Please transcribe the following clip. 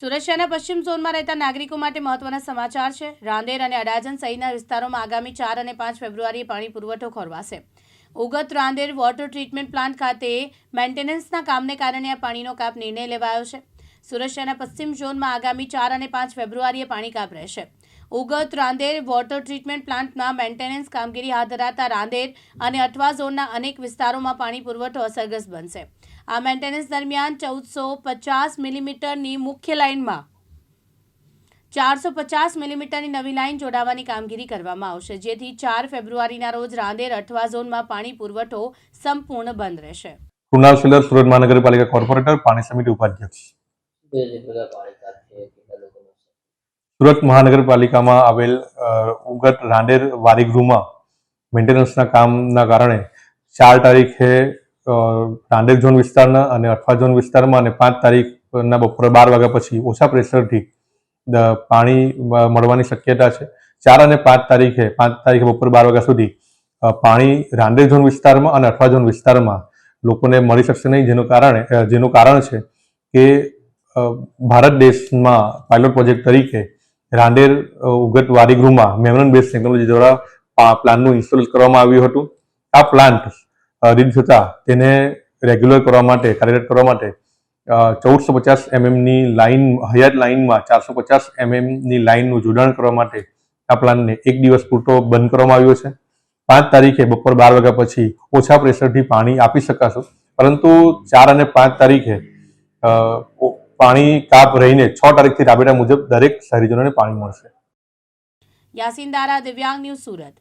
સુરત શહેરના પશ્ચિમ ઝોનમાં રહેતા નાગરિકો માટે મહત્વના સમાચાર છે। રાંદેર અને અડાજણ સહિતના વિસ્તારોમાં આગામી 4 અને 5 ફેબ્રુઆરીએ પાણી પુરવઠો ખોરવાશે। Ugat Rander water treatment plant ખાતે મેન્ટેનન્સના કામને કારણે આ પાણીનો કાપ નિર્ણય લેવાયો છે। સુરત શહેરના પશ્ચિમ ઝોનમાં આગામી 4 અને 5 ફેબ્રુઆરીએ પાણી કાપ રહેશે। ઉગત રાંદેર વોટર ટ્રીટમેન્ટ પ્લાન્ટમાં મેન્ટેનન્સ કામગીરી હાથ ધરાતા રાંદેર અને અઠવા ઝોનના અનેક વિસ્તારોમાં પાણી પુરવઠો અસરગ્રસ્ત બનશે। આ મેન્ટેનન્સ દરમિયાન 1450 મિલીમીટરની મુખ્ય લાઇનમાં 450 મિલીમીટરની નવી લાઇન જોડાવાની કામગીરી કરવામાં આવશે, જેથી 4 ફેબ્રુઆરીના રોજ રાંદેર અઠવા ઝોનમાં પાણી પુરવઠો સંપૂર્ણ બંધ રહેશે। કૃણાલ શેલર, સુરત મહાનગરપાલિકા કોર્પોરેટર, પાણી સમિતિ ઉપાધ્યક્ષ। સુરત મહાનગરપાલિકામાં આવેલ ઉગત રાંદેર વારીગૃહમાં મેન્ટેનન્સના કામના કારણે 4 તારીખે રાંદેર ઝોન વિસ્તારના અને અઠવા ઝોન વિસ્તારમાં અને 5 તારીખના બપોરે 12 વાગ્યા પછી ઓછા પ્રેશરથી પાણી મળવાની શક્યતા છે। 4 અને 5 તારીખે બપોરે 12 વાગ્યા સુધી પાણી રાંદેર ઝોન વિસ્તારમાં અને અઠવા ઝોન વિસ્તારમાં લોકોને મળી શકશે નહીં, જેનું કારણ છે કે ભારત દેશમાં પાયલોટ પ્રોજેક્ટ તરીકે રાંદેર ઉગત વારીગૃહમાં મેમ્બ્રેન બેઝ ટેકનોલોજી દ્વારા પ્લાન્ટનું ઇન્સ્ટોલ કરવામાં આવ્યું હતું। આ પ્લાન્ટ રીડ થતાં તેને રેગ્યુલર કરવા માટે, કાર્યરત કરવા માટે 1450 mmની લાઇન, હયાત લાઇનમાં 450 mmની લાઇનનું જોડાણ કરવા માટે આ પ્લાન્ટને 1 દિવસ પૂરતો બંધ કરવામાં આવ્યો છે। 5 તારીખે બપોર 12 વાગ્યા પછી ઓછા પ્રેશરથી પાણી આપી શકાશે, પરંતુ 4 અને 5 તારીખે પાણી કાપ રહીને 6 તારીખથી રાબેતા મુજબ દરેક શહેરીજનોને પાણી મળશે। યાસીન દારા, દિવ્યાંગ ન્યૂઝ, સુરત।